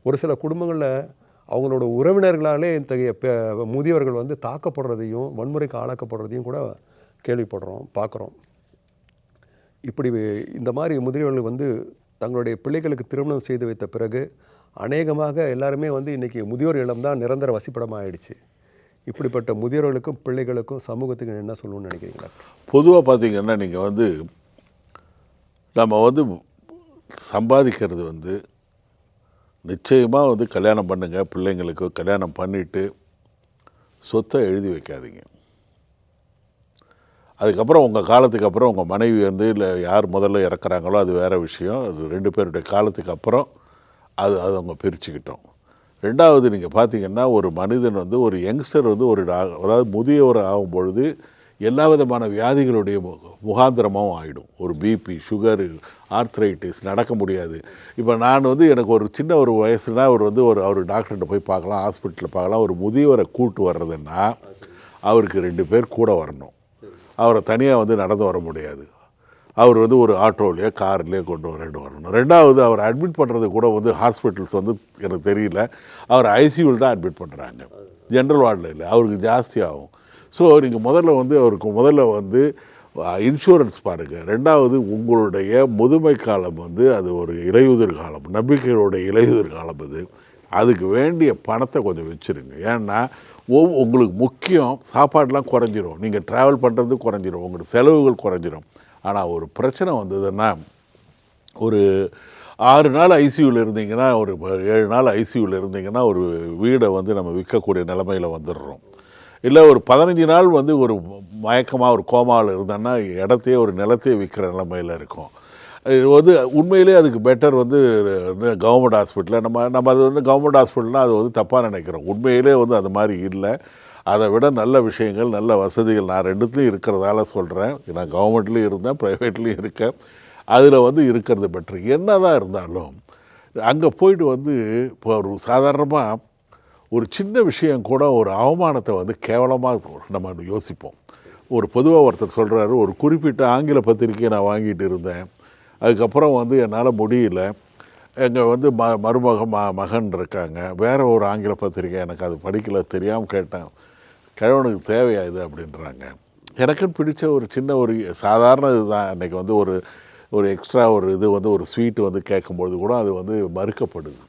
ஒரு சில குடும்பங்களில் அவங்களோட உறவினர்களாலே இத்தகைய முதியவர்கள் வந்து தாக்கப்படுறதையும் வன்முறைக்கு ஆளாக்கப்படுறதையும் கூட கேள்விப்படுறோம், பார்க்குறோம். இப்படி இந்த மாதிரி முதியவர்கள் வந்து தங்களுடைய பிள்ளைகளுக்கு திருமணம் செய்து வைத்த பிறகு அநேகமாக எல்லாருமே வந்து இன்றைக்கி முதியோர் இல்லம் தான் நிரந்தர வசிப்பிடமாக ஆயிடுச்சு. இப்படிப்பட்ட முதியோர்களுக்கும் பிள்ளைகளுக்கும் சமூகத்துக்கு என்ன சொல்லணும்னு நினைக்கிறீங்களா? பொதுவாக பார்த்தீங்கன்னா நீங்கள் வந்து நம்ம வந்து சம்பாதிக்கிறது வந்து நிச்சயமாக வந்து கல்யாணம் பண்ணுங்கள். பிள்ளைங்களுக்கு கல்யாணம் பண்ணிவிட்டு சொத்தை எழுதி வைக்காதீங்க. அதுக்கப்புறம் உங்கள் காலத்துக்கு அப்புறம் உங்கள் மனைவி வந்து இல்லை யார் முதல்ல இறக்குறாங்களோ அது வேறு விஷயம். அது 2 பேருடைய காலத்துக்கு அப்புறம் அது அவங்க பிரிச்சுக்கிட்டோம். 2வது நீங்கள் பார்த்தீங்கன்னா ஒரு மனிதன் வந்து ஒரு யங்ஸ்டர் வந்து அதாவது முதியவர் ஆகும் பொழுது எல்லா விதமான வியாதிகளுடைய முகாந்திரமாகவும் ஆகிடும். ஒரு பிபி, சுகரு, ஆர்த்ரைட்டிஸ், நடக்க முடியாது. இப்போ நான் வந்து எனக்கு ஒரு சின்ன ஒரு வயசுனா அவர் டாக்டர்கிட்ட போய் பார்க்கலாம், ஹாஸ்பிட்டலில் பார்க்கலாம். ஒரு முதியவரை கூட்டு வர்றதுன்னா அவருக்கு 2 பேர் கூட வரணும். அவரை தனியாக வந்து நடந்து வர முடியாது. அவர் வந்து ஒரு ஆட்டோவிலையோ கார்லேயோ கொண்டு வரணும். 2வது அவர் அட்மிட் பண்ணுறது கூட வந்து ஹாஸ்பிட்டல்ஸ் வந்து எனக்கு தெரியல, அவர் ஐசியூவில் தான் அட்மிட் பண்ணுறாங்க, ஜென்ரல் வார்டில் இல்லை. அவருக்கு ஜாஸ்தி ஆகும். ஸோ நீங்கள் முதல்ல வந்து இன்சூரன்ஸ் பாருங்கள். 2வது உங்களுடைய முதுமை காலம் வந்து அது ஒரு இலையுதிர் காலம், நம்பிக்கையோடைய இலையுதிர் காலம். அதுக்கு வேண்டிய பணத்தை கொஞ்சம் வச்சுருங்க. ஏன்னா உங்களுக்கு முக்கியம் சாப்பாடெலாம் குறைஞ்சிரும், நீங்கள் ட்ராவல் பண்ணுறது குறைஞ்சிரும், உங்களுக்கு செலவுகள் குறைஞ்சிரும். ஆனால் ஒரு பிரச்சனை வந்ததுன்னா ஒரு 6 நாள் ஐசியூவில் இருந்தீங்கன்னா, ஒரு 7 நாள் ஐசியூவில் இருந்தீங்கன்னா ஒரு வீடை வந்து நம்ம விற்கக்கூடிய நிலைமையில் வந்துடுறோம். இல்லை ஒரு 15 நாள் வந்து ஒரு மயக்கமாக ஒரு கோமாவில் இருந்தோன்னா இடத்தையே ஒரு நிலத்தையே விற்கிற நிலைமையில் இருக்கும். இது வந்து உண்மையிலே அதுக்கு பெட்டர் வந்து கவர்மெண்ட் ஹாஸ்பிட்டலில் நம்ம அது வந்து கவர்மெண்ட் ஹாஸ்பிட்டல்னால் அது வந்து தப்பாக நினைக்கிறோம். உண்மையிலே வந்து அது மாதிரி இல்லை. அதை விட நல்ல விஷயங்கள், நல்ல வசதிகள் நான் 2த்துலையும் இருக்கிறதால சொல்கிறேன். நான் கவர்மெண்ட்லேயும் இருந்தேன், ப்ரைவேட்லேயும் இருக்கேன். அதில் வந்து இருக்கிறது பெட்ரு. என்ன தான் இருந்தாலும் அங்கே போய்ட்டு வந்து இப்போ ஒரு சாதாரணமாக ஒரு சின்ன விஷயம் கூட ஒரு அவமானத்தை வந்து கேவலமாக நம்ம யோசிப்போம். ஒரு பொதுவாக ஒருத்தர் சொல்கிறாரு, ஒரு குறிப்பிட்ட ஆங்கில பத்திரிக்கையை நான் வாங்கிட்டு இருந்தேன், அதுக்கப்புறம் வந்து என்னால் முடியல, எங்கள் வந்து மகன் இருக்காங்க, வேறு ஒரு ஆங்கில பத்திரிக்கை எனக்கு அது படிக்கல, தெரியாமல் கேட்டேன், கிழவனுக்கு தேவையா இது அப்படின்றாங்க. எனக்குன்னு பிடிச்ச ஒரு சின்ன ஒரு சாதாரண இதுதான். அன்றைக்கி வந்து ஒரு எக்ஸ்ட்ரா ஒரு இது வந்து ஒரு ஸ்வீட்டு வந்து கேட்கும்பொழுது கூட அது வந்து மறுக்கப்படுது.